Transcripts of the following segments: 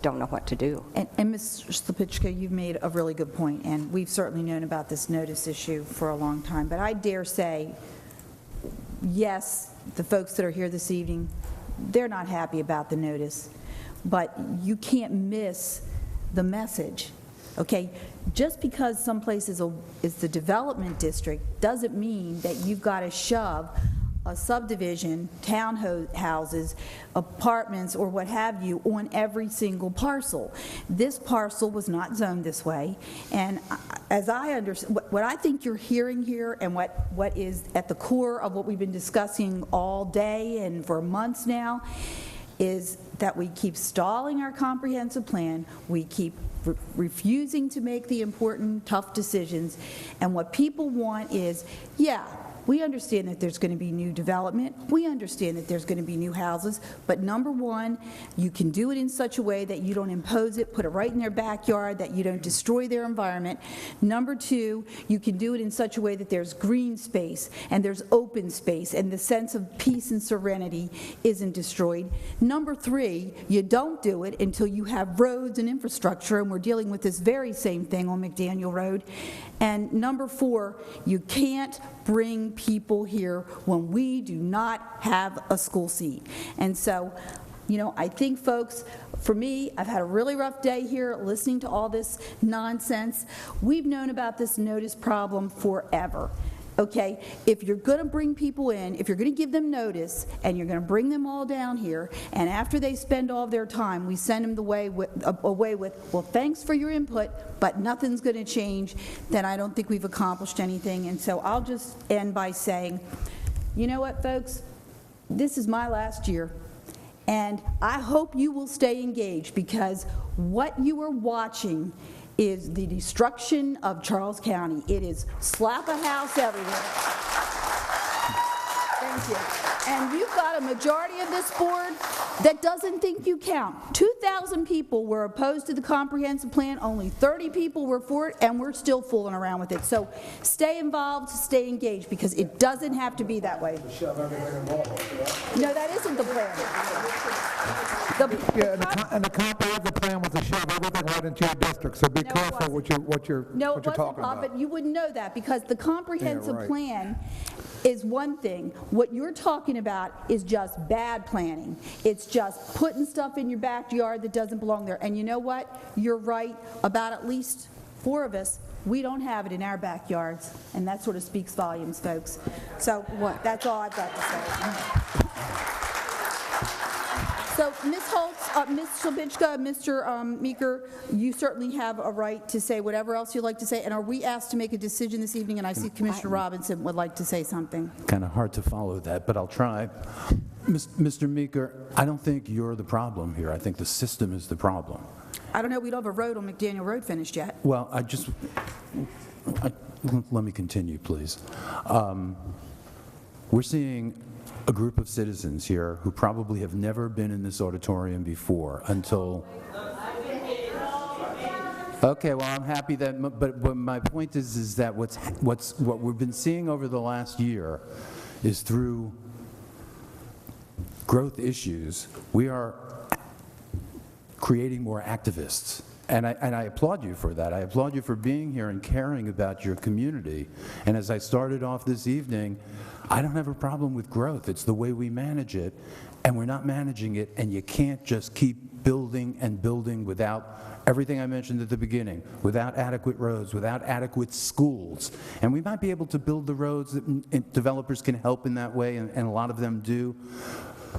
don't know what to do. And Ms. Slapitchka, you've made a really good point, and we've certainly known about this notice issue for a long time. But I dare say, yes, the folks that are here this evening, they're not happy about the notice, but you can't miss the message, okay? Just because someplace is the development district doesn't mean that you've got to shove a subdivision, townhouses, apartments, or what have you, on every single parcel. This parcel was not zoned this way, and as I understand, what I think you're hearing here, and what is at the core of what we've been discussing all day and for months now, is that we keep stalling our comprehensive plan, we keep refusing to make the important, tough decisions, and what people want is, yeah, we understand that there's going to be new development. We understand that there's going to be new houses. But number one, you can do it in such a way that you don't impose it, put it right in their backyard, that you don't destroy their environment. Number two, you can do it in such a way that there's green space and there's open space and the sense of peace and serenity isn't destroyed. Number three, you don't do it until you have roads and infrastructure, and we're dealing with this very same thing on McDaniel Road. And number four, you can't bring people here when we do not have a school seat. And so, you know, I think, folks, for me, I've had a really rough day here listening to all this nonsense. We've known about this notice problem forever. Okay, if you're going to bring people in, if you're going to give them notice, and you're going to bring them all down here, and after they spend all their time, we send them away with, well, thanks for your input, but nothing's going to change, then I don't think we've accomplished anything. And so I'll just end by saying, you know what, folks, this is my last year, and I hope you will stay engaged, because what you are watching is the destruction of Charles County. It is slap a house everywhere. Thank you. And you've got a majority of this board that doesn't think you count. 2,000 people were opposed to the comprehensive plan, only 30 people were for it, and we're still fooling around with it. So stay involved, stay engaged, because it doesn't have to be that way. No, that isn't the plan. And the comprehensive plan was to shove everything right into your district, so be careful what you're talking about. But you wouldn't know that, because the comprehensive plan is one thing. What you're talking about is just bad planning. It's just putting stuff in your backyard that doesn't belong there. And you know what? You're right about at least 4 of us. We don't have it in our backyards, and that sort of speaks volumes, folks. So that's all I've got to say. So, Ms. Holtz, Ms. Slapitchka, Mr. Meeker, you certainly have a right to say whatever else you'd like to say. And are we asked to make a decision this evening? And I see Commissioner Robinson would like to say something. Kind of hard to follow that, but I'll try. Mr. Meeker, I don't think you're the problem here. I think the system is the problem. I don't know. We don't have a road on McDaniel Road finished yet. Well, let me continue, please. We're seeing a group of citizens here who probably have never been in this auditorium before until... Okay, well, I'm happy that, but my point is that what we've been seeing over the last year is through growth issues, we are creating more activists. And I applaud you for that. I applaud you for being here and caring about your community. And as I started off this evening, I don't have a problem with growth. It's the way we manage it, and we're not managing it, and you can't just keep building and building without everything I mentioned at the beginning, without adequate roads, without adequate schools. And we might be able to build the roads that developers can help in that way, and a lot of them do.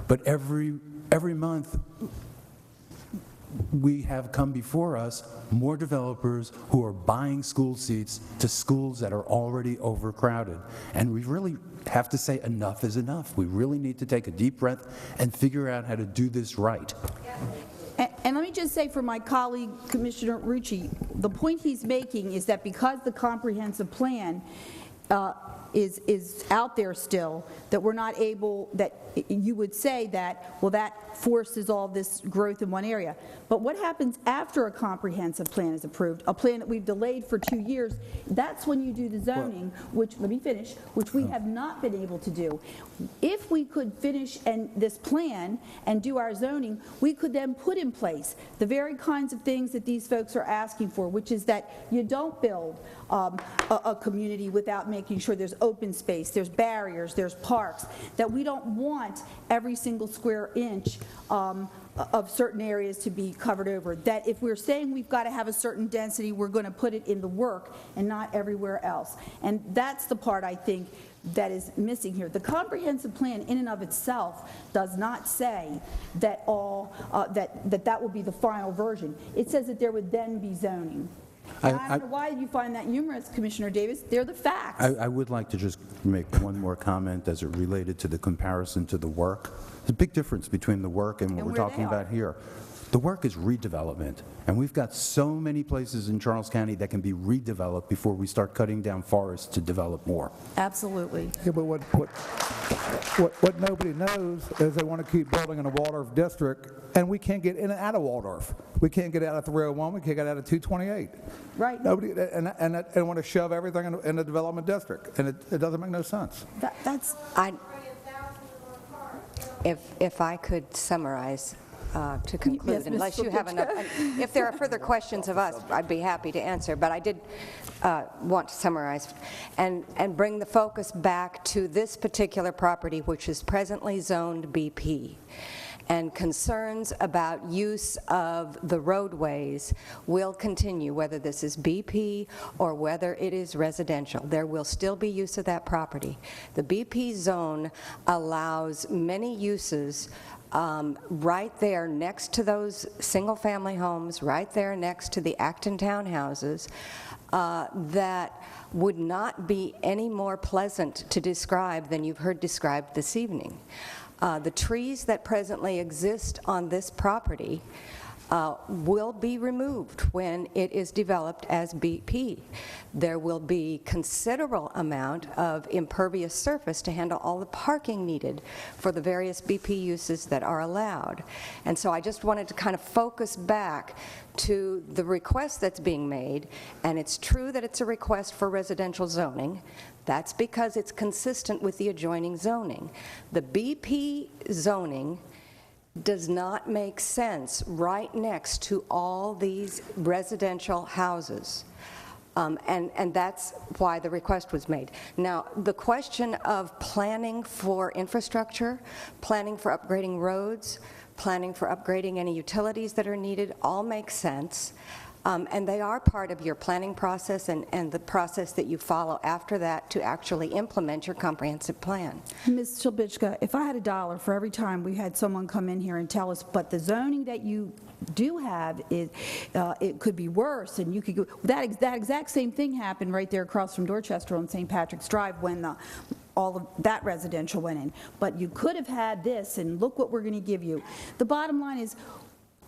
But every month, we have come before us more developers who are buying school seats to schools that are already overcrowded. And we really have to say enough is enough. We really need to take a deep breath and figure out how to do this right. And let me just say, for my colleague, Commissioner Rucci, the point he's making is that because the comprehensive plan is out there still, that we're not able, that you would say that, well, that forces all this growth in one area. But what happens after a comprehensive plan is approved, a plan that we've delayed for 2 years? That's when you do the zoning, which, let me finish, which we have not been able to do. If we could finish this plan and do our zoning, we could then put in place the very kinds of things that these folks are asking for, which is that you don't build a community without making sure there's open space, there's barriers, there's parks, that we don't want every single square inch of certain areas to be covered over, that if we're saying we've got to have a certain density, we're going to put it in the work and not everywhere else. And that's the part, I think, that is missing here. The comprehensive plan in and of itself does not say that that will be the final version. It says that there would then be zoning. And I don't know why you find that humorous, Commissioner Davis. They're the facts. I would like to just make one more comment as it related to the comparison to the work. There's a big difference between the work and what we're talking about here. The work is redevelopment, and we've got so many places in Charles County that can be redeveloped before we start cutting down forests to develop more. Absolutely. Yeah, but what nobody knows is they want to keep building in the Waldorf district, and we can't get in and out of Waldorf. We can't get out of 301, we can't get out of 228. Right. Nobody, and want to shove everything in the development district, and it doesn't make no sense. That's... If I could summarize to conclude, Yes, unless Ms. you have enough. If there are further questions of us, I'd be happy to answer, but I did want to summarize and bring the focus back to this particular property, which is presently zoned BP. And concerns about use of the roadways will continue, whether this is BP or whether it is residential. There will still be use of that property. The BP zone allows many uses right there next to those single-family homes, right there next to the Acton townhouses, that would not be any more pleasant to describe than you've heard described this evening. The trees that presently exist on this property will be removed when it is developed as BP. There will be considerable amount of impervious surface to handle all the parking needed for the various BP uses that are allowed. And so I just wanted to kind of focus back to the request that's being made, and it's true that it's a request for residential zoning. That's because it's consistent with the adjoining zoning. The BP zoning does not make sense right next to all these residential houses. And that's why the request was made. Now, the question of planning for infrastructure, planning for upgrading roads, planning for upgrading any utilities that are needed, all makes sense. And they are part of your planning process and the process that you follow after that to actually implement your comprehensive plan. Ms. Shilbichka, if I had $1 for every time we had someone come in here and tell us, but the zoning that you do have is, it could be worse, and you could go, that exact same thing happened right there across from Dorchester on St. Patrick's Drive when all of that residential went in. But you could have had this, and look what we're going to give you. The bottom line is,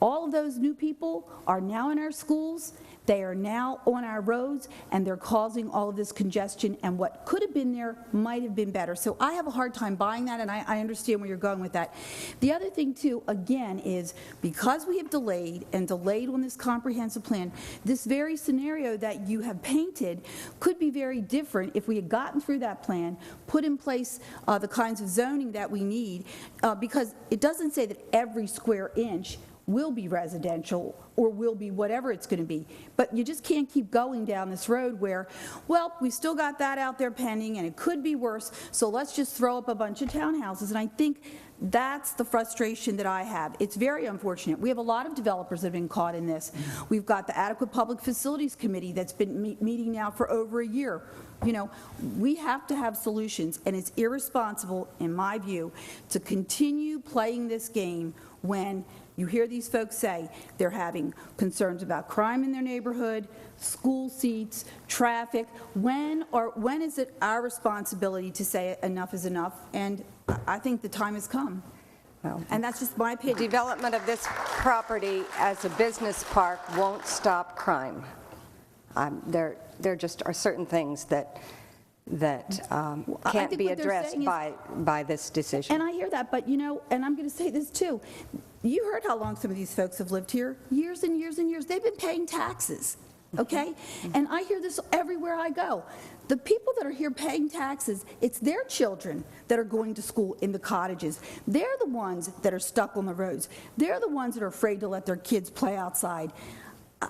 all of those new people are now in our schools, they are now on our roads, and they're causing all of this congestion, and what could have been there might have been better. So I have a hard time buying that, and I understand where you're going with that. The other thing, too, again, is because we have delayed on this comprehensive plan, this very scenario that you have painted could be very different if we had gotten through that plan, put in place the kinds of zoning that we need, because it doesn't say that every square inch will be residential or will be whatever it's going to be. But you just can't keep going down this road where, well, we still got that out there pending and it could be worse, so let's just throw up a bunch of townhouses. And I think that's the frustration that I have. It's very unfortunate. We have a lot of developers that have been caught in this. We've got the Adequate Public Facilities Committee that's been meeting now for over a year. You know, we have to have solutions, and it's irresponsible, in my view, to continue playing this game when you hear these folks say they're having concerns about crime in their neighborhood, school seats, traffic. When is it our responsibility to say enough is enough? And I think the time has come. Well, and that's just my opinion. Development of this property as a business park won't stop crime. There just are certain things that that I can't think be what they're addressed saying is- by this decision. And I hear that, but and I'm going to say this too. You heard how long some of these folks have lived here, years and years and years. They've been paying taxes, okay? And I hear this everywhere I go. The people that are here paying taxes, it's their children that are going to school in the cottages. They're the ones that are stuck on the roads. They're the ones that are afraid to let their kids play outside.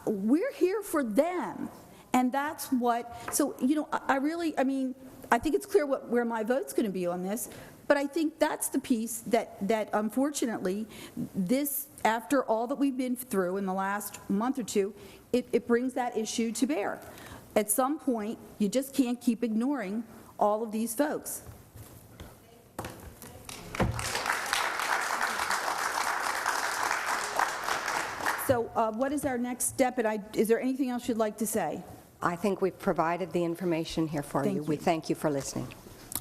We're here for them. And that's what, so, I think it's clear where my vote's going to be on this, but I think that's the piece that unfortunately, this, after all that we've been through in the last month or two, it brings that issue to bear. At some point, you just can't keep ignoring all of these folks. So what is our next step? And is there anything else you'd like to say? I think we've provided the information here for Thank you. We you. thank you for listening.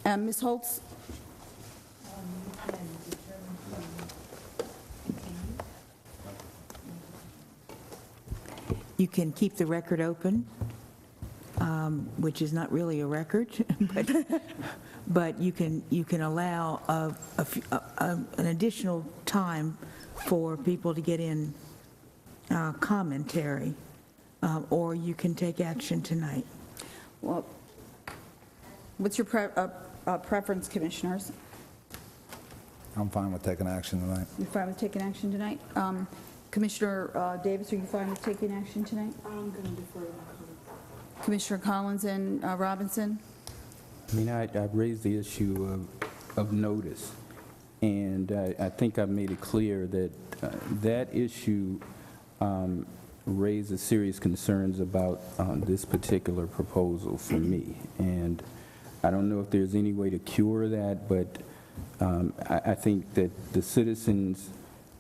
Ms. Holtz? You can keep the record open, which is not really a record, but you can allow an additional time for people to get in commentary, or you can take action tonight. Well, what's your preference, commissioners? I'm fine with taking action tonight. You fine with taking action tonight? Commissioner Davis, are you fine with taking action tonight? I'm going to defer to my colleagues. Commissioner Collins and Robinson? I mean, I've raised the issue of notice, and I think I've made it clear that that issue raises serious concerns about this particular proposal for me. And I don't know if there's any way to cure that, but I think that the citizens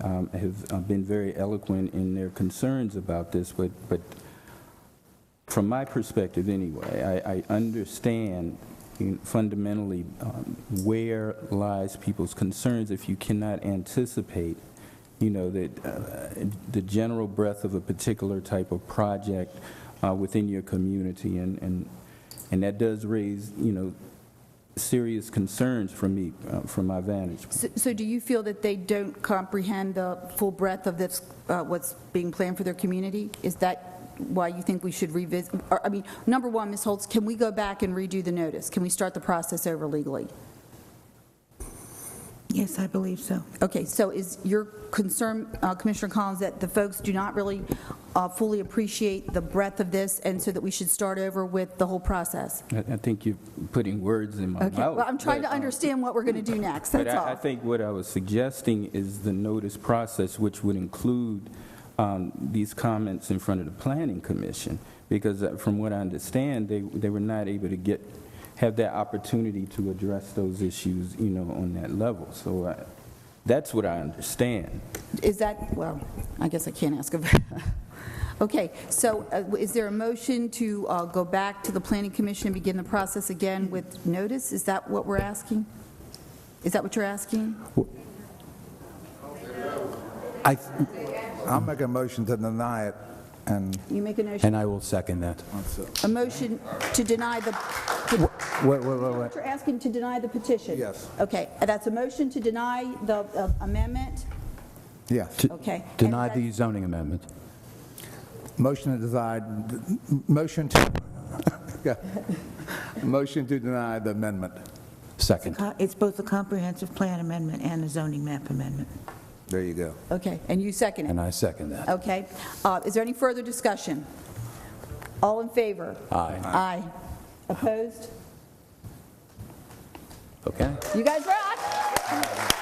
have been very eloquent in their concerns about this, but from my perspective anyway, I understand fundamentally where lies people's concerns if you cannot anticipate, that the general breadth of a particular type of project within your community, and that does raise, serious concerns for me from my vantage point. So do you feel that they don't comprehend the full breadth of this, what's being planned for their community? Is that why you think we should revisit? Number one, Ms. Holtz, can we go back and redo the notice? Can we start the process over legally? Yes, I believe so. Okay, so is your concern, Commissioner Collins, that the folks do not really fully appreciate the breadth of this, and so that we should start over with the whole process? I think you're putting words in my Okay, mouth. well, I'm trying but, to understand what we're going to do next, But that's all. I think what I was suggesting is the notice process, which would include these comments in front of the Planning Commission, because from what I understand, they were not able to have that opportunity to address those issues, on that level. So that's what I understand. Is that, well, I guess I can't ask of. Okay, so is there a motion to go back to the Planning Commission and begin the process again with notice? Is that what we're asking? Is that what you're asking? I'll make a motion to deny it, and You make a motion, And I will second that. a motion to deny the, wait. you're asking to deny the petition? Yes. Okay, that's a motion to deny the amendment? Yes. Okay. Deny And the zoning amendment. Motion to deny the amendment. Second. It's both a comprehensive plan amendment and a zoning map amendment. There you go. Okay, and you second it? And I second that. Okay. Is there any further discussion? All in favor? Aye. Aye. Opposed? Okay. You guys rock!